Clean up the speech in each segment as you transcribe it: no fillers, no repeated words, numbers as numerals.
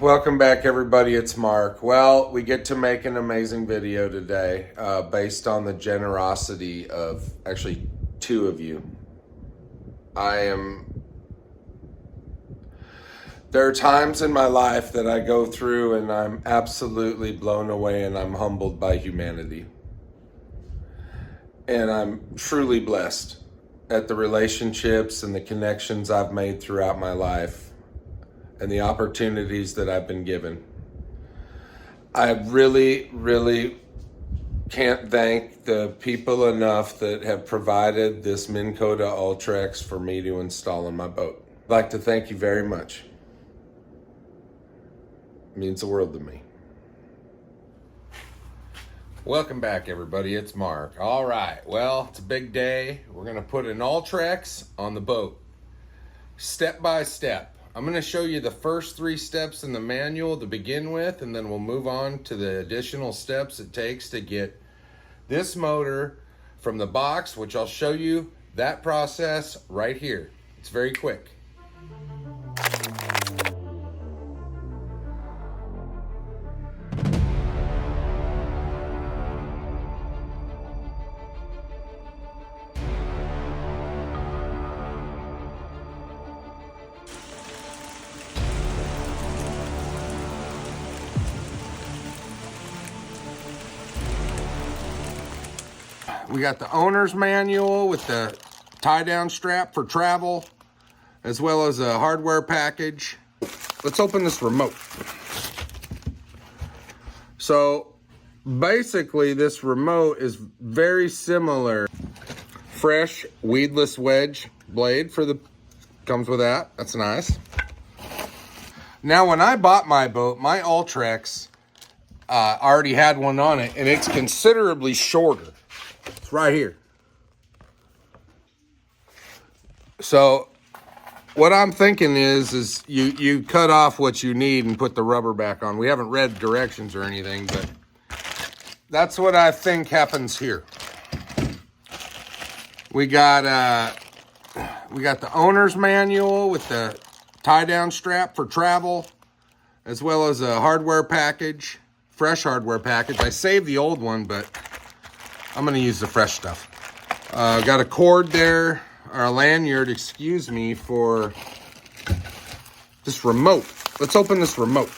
Welcome back, everybody. It's Mark. Well, we get to make an amazing video today based on the generosity of actually two of you. There are times in my life that I go through and I'm absolutely blown away and I'm humbled by humanity. And I'm truly blessed at the relationships and the connections I've made throughout my life and the opportunities that I've been given. I really can't thank the people enough that have provided this Minn Kota Ultrex for me to install on my boat. I'd like to thank you very much. It means the world to me. Welcome back, everybody. It's Mark. All right, well, it's a big day. We're gonna put an Ultrex on the boat, step by step. I'm going to show you the first 3 steps in the manual to begin with, and then we'll move on to the additional steps it takes to get this motor from the box, which I'll show you that process right here. It's very quick. We got the owner's manual with the tie-down strap for travel, as well as a hardware package. Let's open this remote. So basically this remote is very similar. Fresh weedless wedge blade comes with that. That's nice. Now when I bought my boat, my Ultrex already had one on it, and it's considerably shorter. It's right here. So what I'm thinking is you cut off what you need and put the rubber back on. We haven't read directions or anything, but that's what I think happens here. We got the owner's manual with the tie-down strap for travel, as well as a hardware package, fresh hardware package. I saved the old one, but I'm gonna use the fresh stuff. Got a cord there, or a lanyard, excuse me, for this remote. Let's open this remote.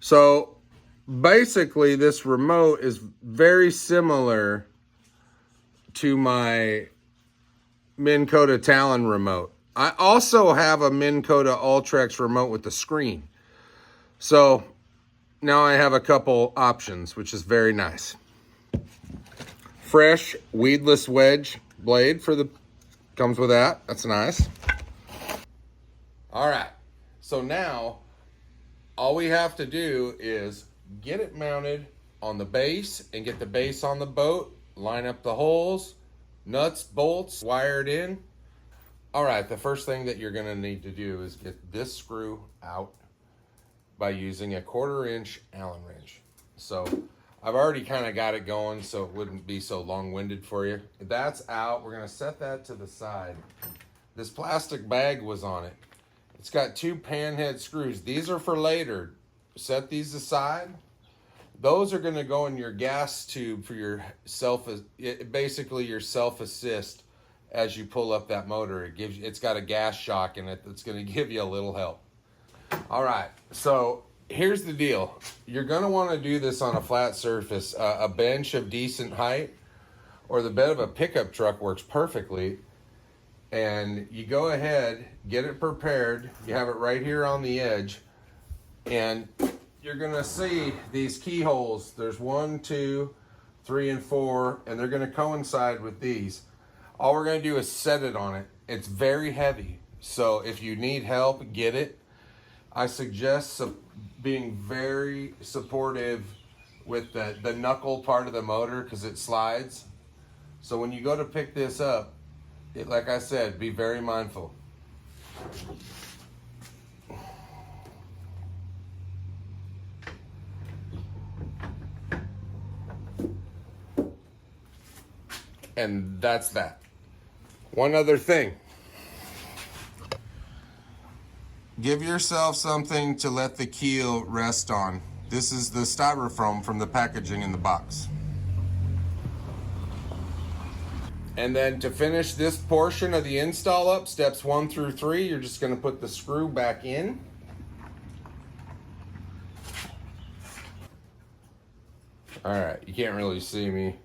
So basically this remote is very similar to my Minn Kota Talon remote. I also have a Minn Kota Ultrex remote with the screen. So now I have a couple options, which is very nice. Fresh weedless wedge blade comes with that. That's nice. All right, so now all we have to do is get it mounted on the base and get the base on the boat, line up the holes, nuts, bolts, wire it in. All right, the first thing that you're gonna need to do is get this screw out by using a 1/4 inch Allen wrench. So I've already kind of got it going so it wouldn't be so long-winded for you. That's out. We're gonna set that to the side. This plastic bag was on it. It's got 2 panhead screws. These are for later. Set these aside. Those are gonna go in your gas tube for your basically your self-assist as you pull up that motor. It's got a gas shock in it that's gonna give you a little help. All right, so here's the deal. You're gonna wanna do this on a flat surface. A bench of decent height or the bed of a pickup truck works perfectly. And you go ahead, get it prepared. You have it right here on the edge. And you're gonna see these keyholes. There's 1, 2, 3, and 4, and they're gonna coincide with these. All we're gonna do is set it on it. It's very heavy, so if you need help, get it. I suggest being very supportive with the knuckle part of the motor because it slides. So when you go to pick this up, like I said, be very mindful. And that's that. One other thing. give yourself something to let the keel rest on. This is the styrofoam from the packaging in the box. And then to finish this portion of the install up, steps 1 through 3, you're just going to put the screw back in. All right, you can't really see me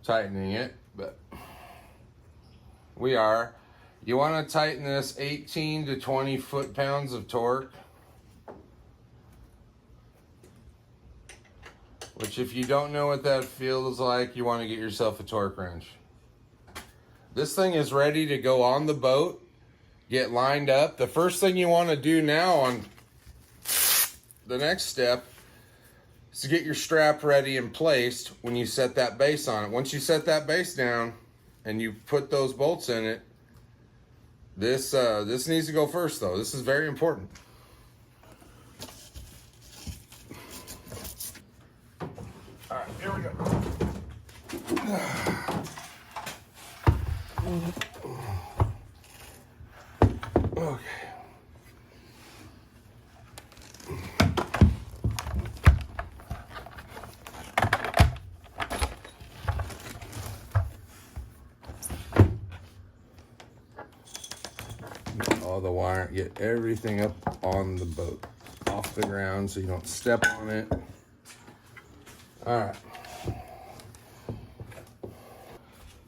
tightening it, but we are. You want to tighten this 18 to 20 foot-pounds of torque, which if you don't know what that feels like, you want to get yourself a torque wrench. This thing is ready to go on the boat, get lined up. The first thing you want to do now on the next step is to get your strap ready and placed when you set that base on it. Once you set that base down and you put those bolts in it, this needs to go first though. This is very important. All right, here we go. Okay. All the wire, get everything up on the boat, off the ground so you don't step on it. All right.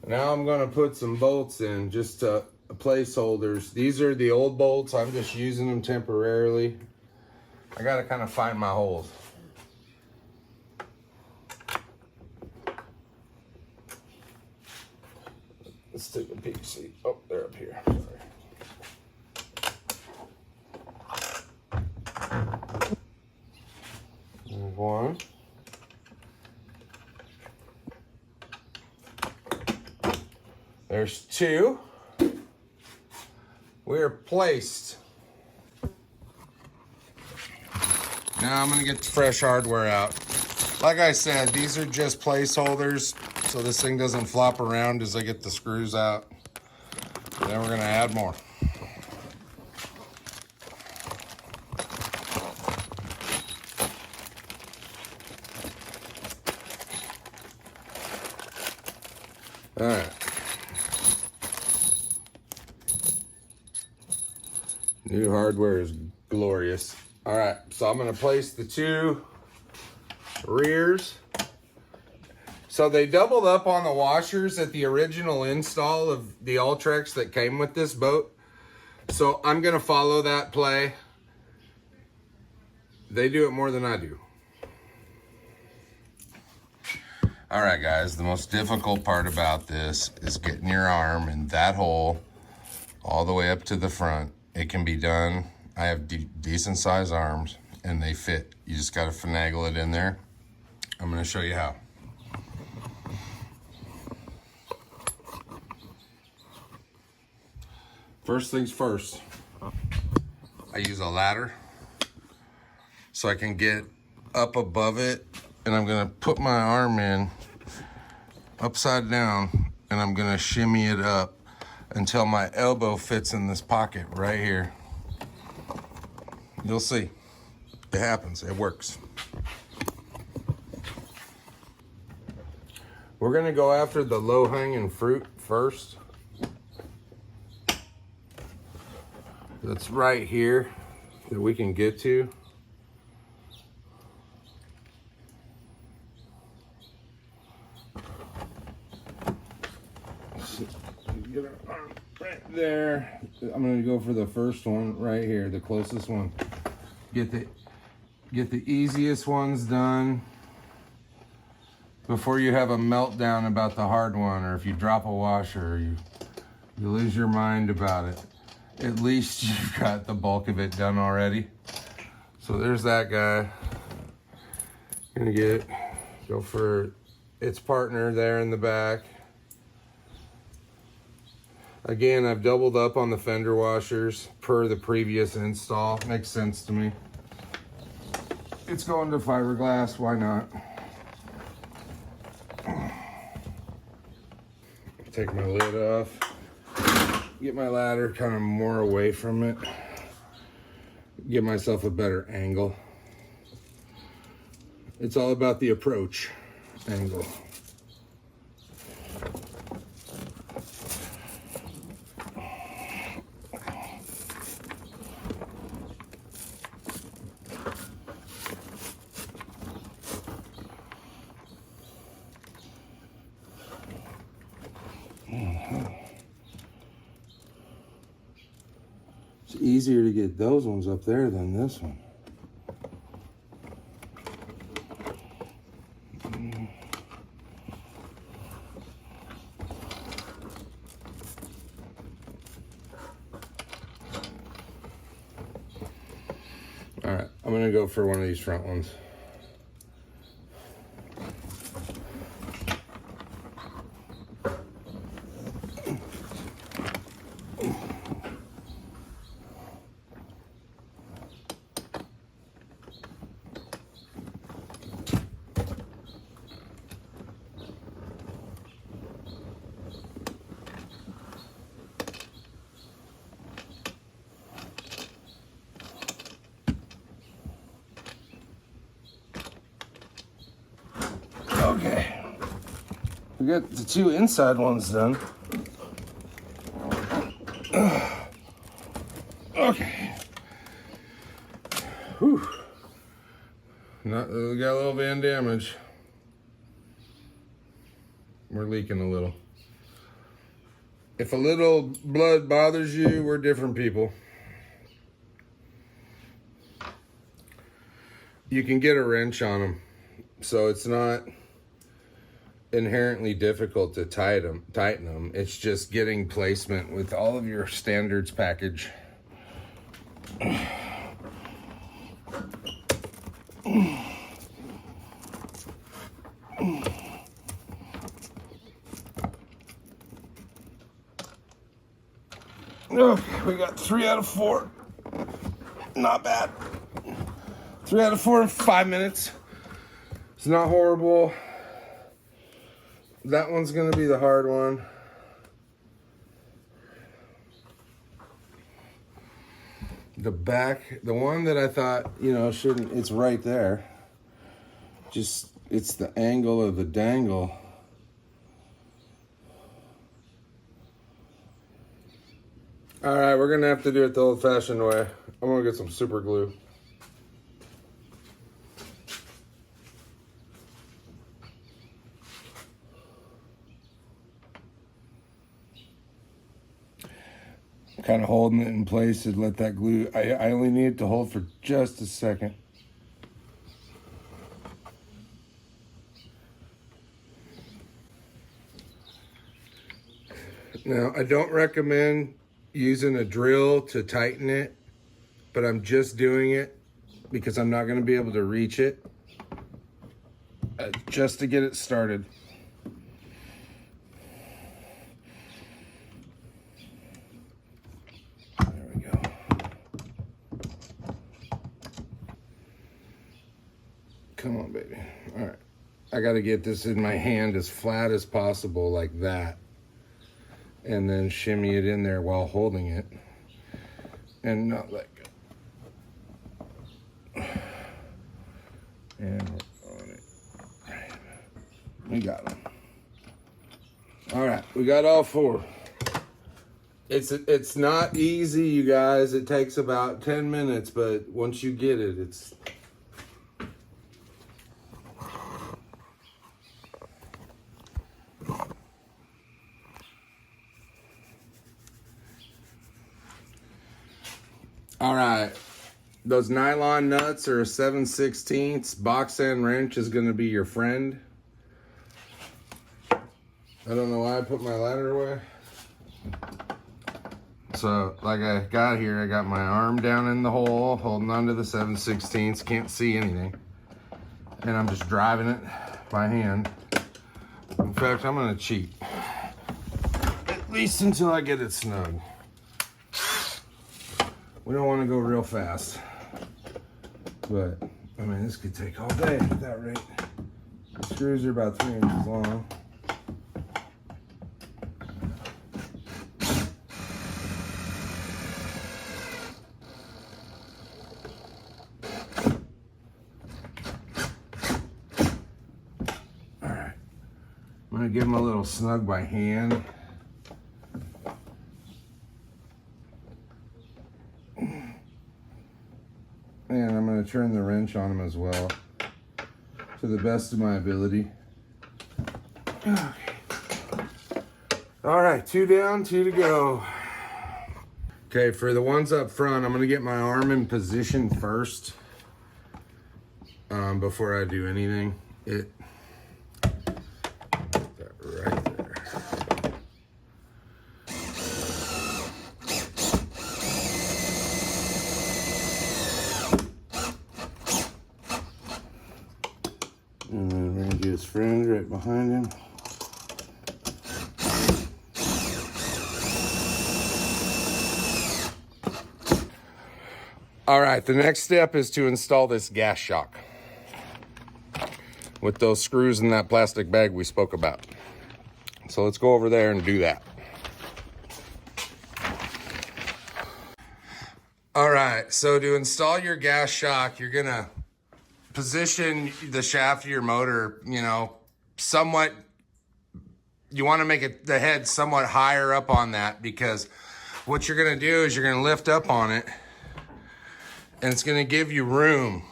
Now I'm gonna put some bolts in, just placeholders. These are the old bolts. I'm just using them temporarily. I gotta kind of find my holes. Let's take a peek, see. Oh, they're up here, sorry. There's one. There's two. We're placed. Now I'm gonna get the fresh hardware out. Like I said, these are just placeholders so this thing doesn't flop around as I get the screws out. And then we're gonna add more. All right. New hardware is glorious. All right, so I'm gonna place the two rears. So they doubled up on the washers at the original install of the Ultrex that came with this boat. So I'm gonna follow that play. They do it more than I do. All right, guys, the most difficult part about this is getting your arm in that hole all the way up to the front. It can be done. I have decent size arms and they fit. You just gotta finagle it in there. I'm gonna show you how. First things first, I use a ladder so I can get up above it, and I'm gonna put my arm in upside down and I'm gonna shimmy it up until my elbow fits in this pocket right here. You'll see, it happens, it works. We're gonna go after the low-hanging fruit first. That's right here that we can get to. Get our arm right there. I'm gonna go for the first one right here, the closest one. Get the easiest ones done before you have a meltdown about the hard one, or if you drop a washer, or you lose your mind about it. At least you've got the bulk of it done already. So there's that guy. Gonna go for its partner there in the back. Again, I've doubled up on the fender washers per the previous install. Makes sense to me. It's going to fiberglass, why not? Take my lid off. Get my ladder kind of more away from it. Give myself a better angle. It's all about the approach angle. It's easier to get those ones up there than this one. All right, I'm gonna go for one of these front ones. Okay, we got the two inside ones done. Okay. Whew. We got a little van damage. We're leaking a little. If a little blood bothers you, we're different people. You can get a wrench on them, so it's not inherently difficult to tighten them. It's just getting placement with all of your standards package. Okay, we got 3 out of 4. Not bad. 3 out of 4 in 5 minutes. It's not horrible. That one's gonna be the hard one. The back, the one that I thought, you know, shouldn't, it's right there. Just, it's the angle of the dangle. All right, we're gonna have to do it the old-fashioned way. I'm gonna get some super glue. Kind of holding it in place to let that glue, I only need it to hold for just a second. Now, I don't recommend using a drill to tighten it, but I'm just doing it because I'm not going to be able to reach it, just to get it started. There we go. Come on, baby. All right. I got to get this in my hand as flat as possible, like that. And then shimmy it in there while holding it and not let go. And we're on it. We got them. All right, we got all 4. It's not easy, you guys. It takes about 10 minutes, but once you get it, it's... All right, those nylon nuts are a 7/16. Box end wrench is going to be your friend. I don't know why I put my ladder away. So, like I got here, I got my arm down in the hole, holding onto the 7/16. Can't see anything. And I'm just driving it by hand. In fact, I'm going to cheat. At least until I get it snug. We don't want to go real fast, but I mean, this could take all day at that rate. The screws are about 3 inches long. gonna give them a little snug by hand. And I'm gonna turn the wrench on them as well, to the best of my ability. Okay. All right, 2 down, 2 to go. Okay, for the ones up front, I'm gonna get my arm in position first before I do anything. That right there. And then we're gonna get his friend right behind him. All right, the next step is to install this gas shock with those screws in that plastic bag we spoke about. So let's go over there and do that. All right, so to install your gas shock, you're gonna position the shaft of your motor, you know, somewhat, you wanna make it the head somewhat higher up on that, because what you're gonna do is you're gonna lift up on it and it's gonna give you room.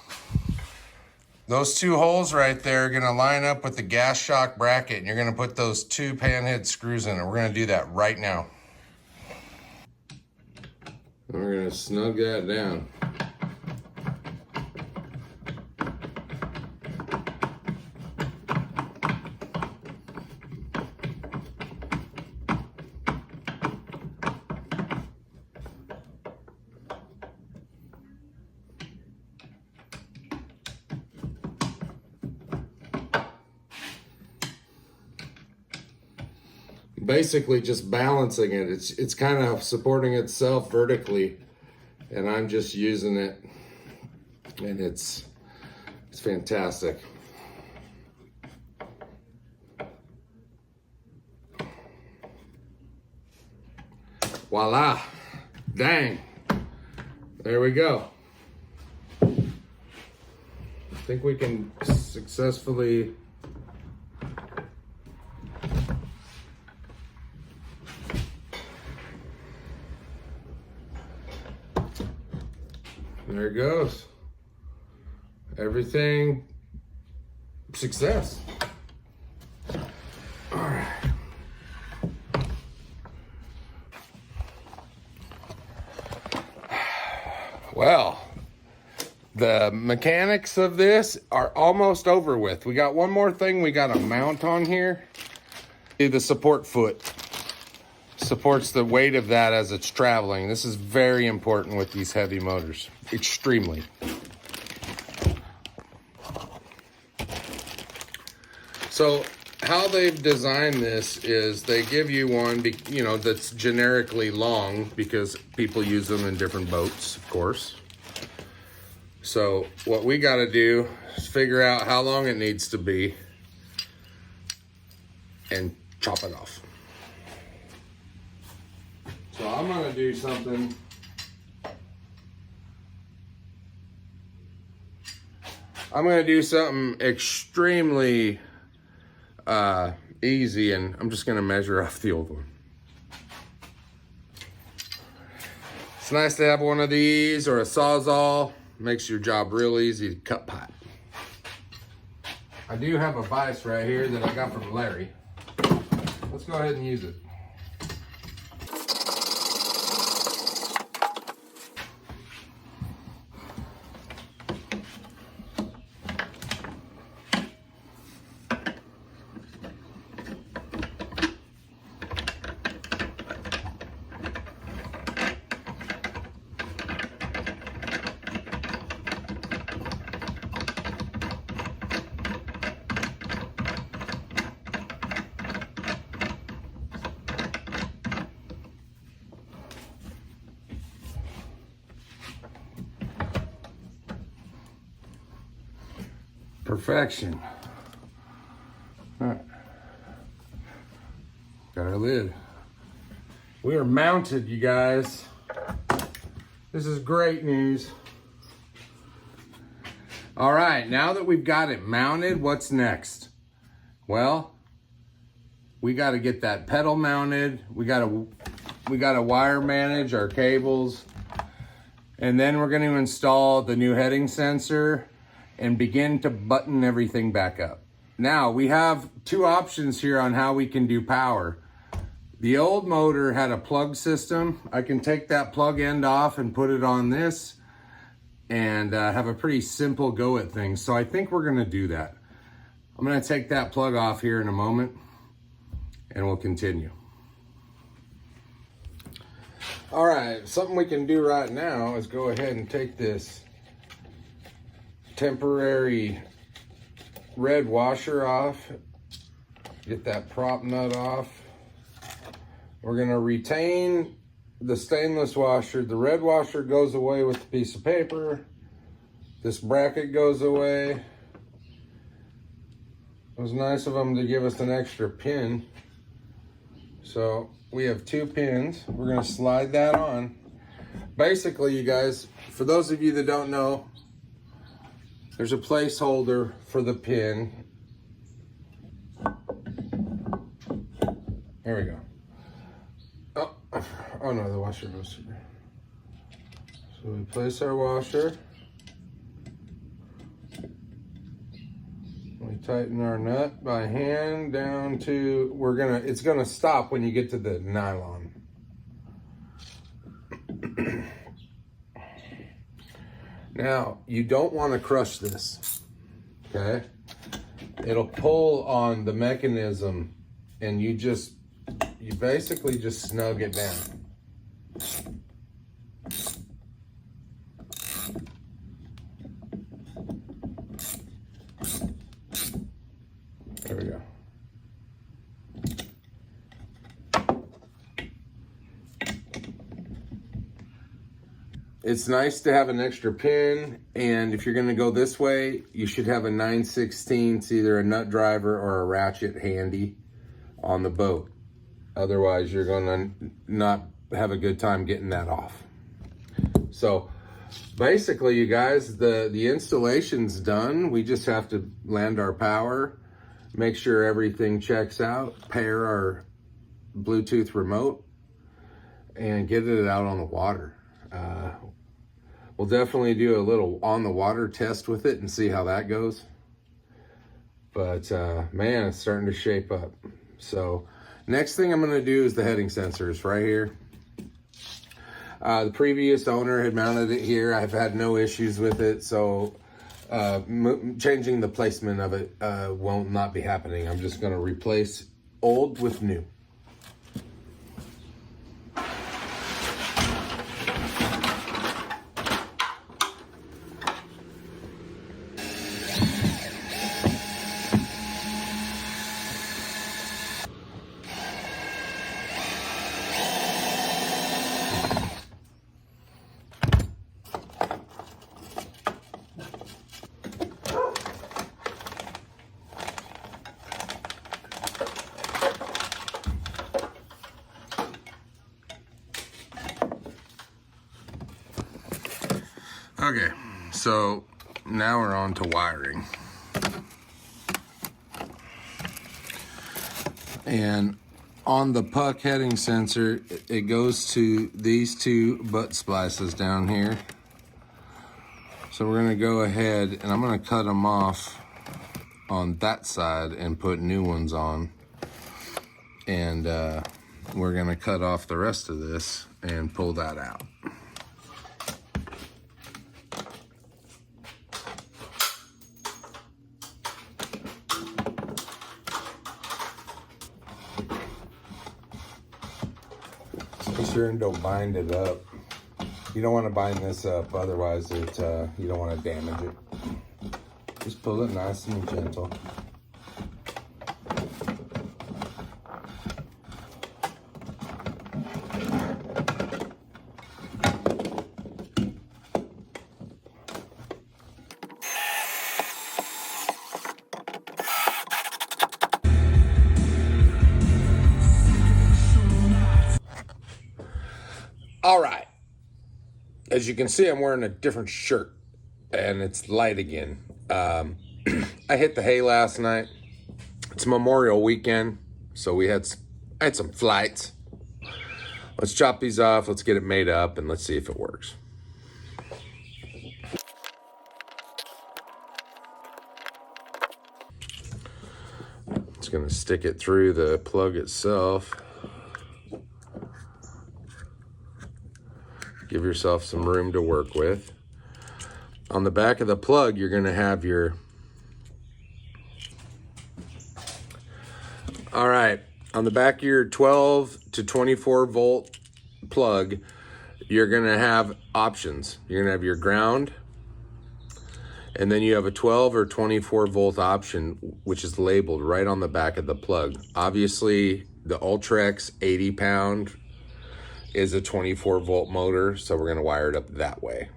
Those 2 holes right there are gonna line up with the gas shock bracket, and you're gonna put those 2 panhead screws in it. We're gonna do that right now. And we're gonna snug that down. Basically just balancing it. It's kind of supporting itself vertically, and I'm just using it, and it's fantastic. Voila, dang, there we go. I think we can successfully there it goes. Everything success. All right. Well, the mechanics of this are almost over with. We got one more thing we got to mount on here. The support foot supports the weight of that as it's traveling. This is very important with these heavy motors, extremely. So how they've designed this is they give you one, you know, that's generically long, because people use them in different boats, of course. So what we got to do is figure out how long it needs to be and chop it off. So I'm gonna do something. I'm gonna do something extremely easy, and I'm just gonna measure off the old one. It's nice to have one of these or a Sawzall. Makes your job real easy to cut pipe. I do have a vise right here that I got from Larry. Let's go ahead and use it. Perfection. All right. Got our lid. We are mounted, you guys. This is great news. All right, now that we've got it mounted, what's next? Well, we got to get that pedal mounted. We got to wire manage our cables. And then we're going to install the new heading sensor and begin to button everything back up. Now, we have two options here on how we can do power. The old motor had a plug system. I can take that plug end off and put it on this and have a pretty simple go at things. So I think we're gonna do that. I'm gonna take that plug off here in a moment and we'll continue. All right, something we can do right now is go ahead and take this temporary red washer off, get that prop nut off. We're gonna retain the stainless washer. The red washer goes away with the piece of paper. This bracket goes away. It was nice of them to give us an extra pin. So we have 2 pins. We're gonna slide that on. Basically, you guys, for those of you that don't know, there's a placeholder for the pin. There we go. Oh no, the washer goes through. So we place our washer. We tighten our nut by hand down to, it's gonna stop when you get to the nylon. Now, you don't want to crush this, okay? It'll pull on the mechanism and you basically just snug it down. There we go. It's nice to have an extra pin, and if you're gonna go this way, you should have a 9/16, either a nut driver or a ratchet handy on the boat. Otherwise, you're gonna not have a good time getting that off. So basically, you guys, the installation's done. We just have to land our power, make sure everything checks out, pair our Bluetooth remote, and get it out on the water. We'll definitely do a little on the water test with it and see how that goes. But man, it's starting to shape up. So next thing I'm gonna do is the heading sensors right here. The previous owner had mounted it here. I've had no issues with it, so changing the placement of it will not be happening. I'm just gonna replace old with new. Okay, so now we're on to wiring. And on the puck heading sensor, it goes to these 2 butt splices down here. So we're gonna go ahead and I'm gonna cut them off on that side and put new ones on. And we're gonna cut off the rest of this and pull that out. Be sure and don't bind it up. You don't want to bind this up, otherwise you don't want to damage it. Just pull it nice and gentle. All right, as you can see, I'm wearing a different shirt and it's light again. I hit the hay last night. It's Memorial weekend. So I had some flights. Let's chop these off, let's get it made up, and let's see if it works. It's gonna stick it through the plug itself. Give yourself some room to work with. On the back of the plug, you're gonna have your, all right, on the back of your 12 to 24 volt plug, you're gonna have options. You're gonna have your ground, and then you have a 12 or 24 volt option, which is labeled right on the back of the plug. Obviously, the Ultrex 80 pound is a 24 volt motor, so we're gonna wire it up that way.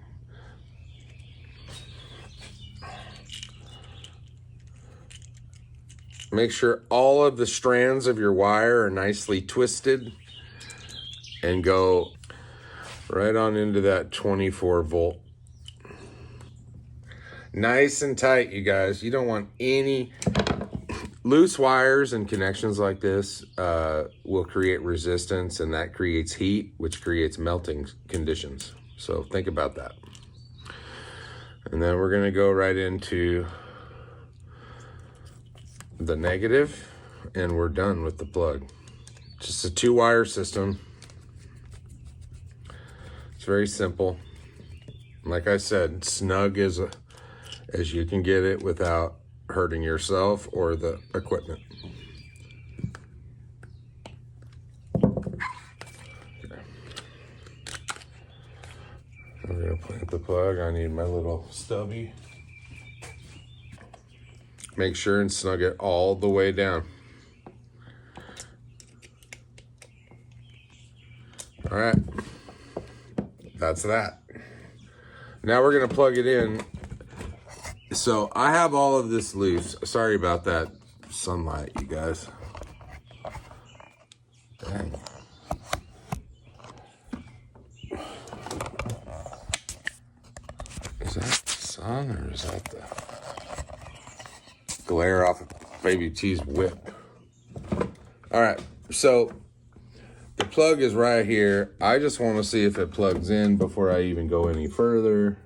Make sure all of the strands of your wire are nicely twisted and go right on into that 24 volt. Nice and tight, you guys. You don't want any loose wires and connections like this will create resistance, and that creates heat, which creates melting conditions. So think about that. And then we're gonna go right into the negative, and we're done with the plug. Just a 2-wire system. It's very simple. Like I said, snug as you can get it without hurting yourself or the equipment. Okay. I'm gonna plant the plug. I need my little stubby. Make sure and snug it all the way down. All right, that's that. Now we're gonna plug it in. So I have all of this loose. Sorry about that sunlight, you guys. Dang. Is that the sun or is that the glare off of Baby T's whip? All right, so the plug is right here. I just want to see if it plugs in before I even go any further.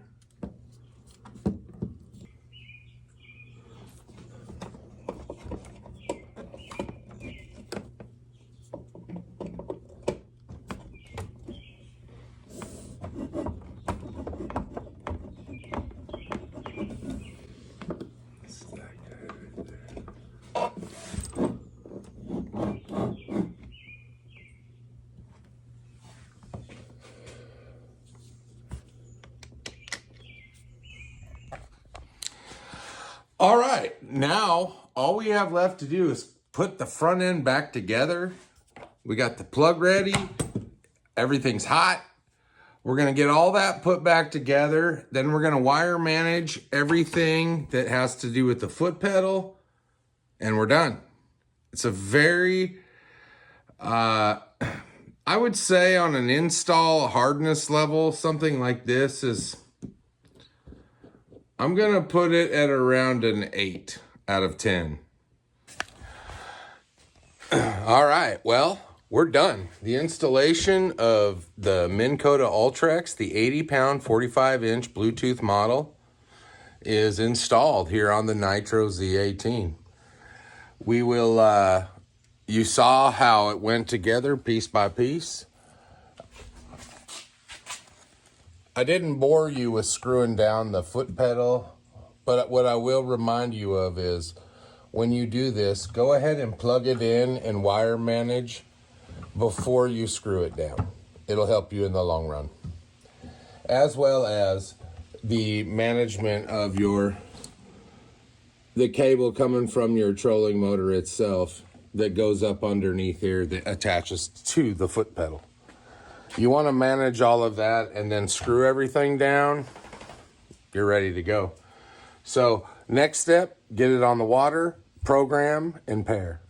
All right, now all we have left to do is put the front end back together. We got the plug ready. Everything's hot. We're gonna get all that put back together. Then we're gonna wire manage everything that has to do with the foot pedal, and we're done. It's a very, I would say on an install hardness level, something like this is, I'm gonna put it at around an 8 out of 10. All right, well, we're done. The installation of the Minn Kota Ultrex, the 80 pound, 45 inch Bluetooth model, is installed here on the Nitro Z18. We will, you saw how it went together piece by piece. I didn't bore you with screwing down the foot pedal, but what I will remind you of is when you do this, go ahead and plug it in and wire manage before you screw it down. It'll help you in the long run. As well as the management of the cable coming from your trolling motor itself that goes up underneath here that attaches to the foot pedal. You want to manage all of that and then screw everything down. You're ready to go. So next step, get it on the water, program, and pair.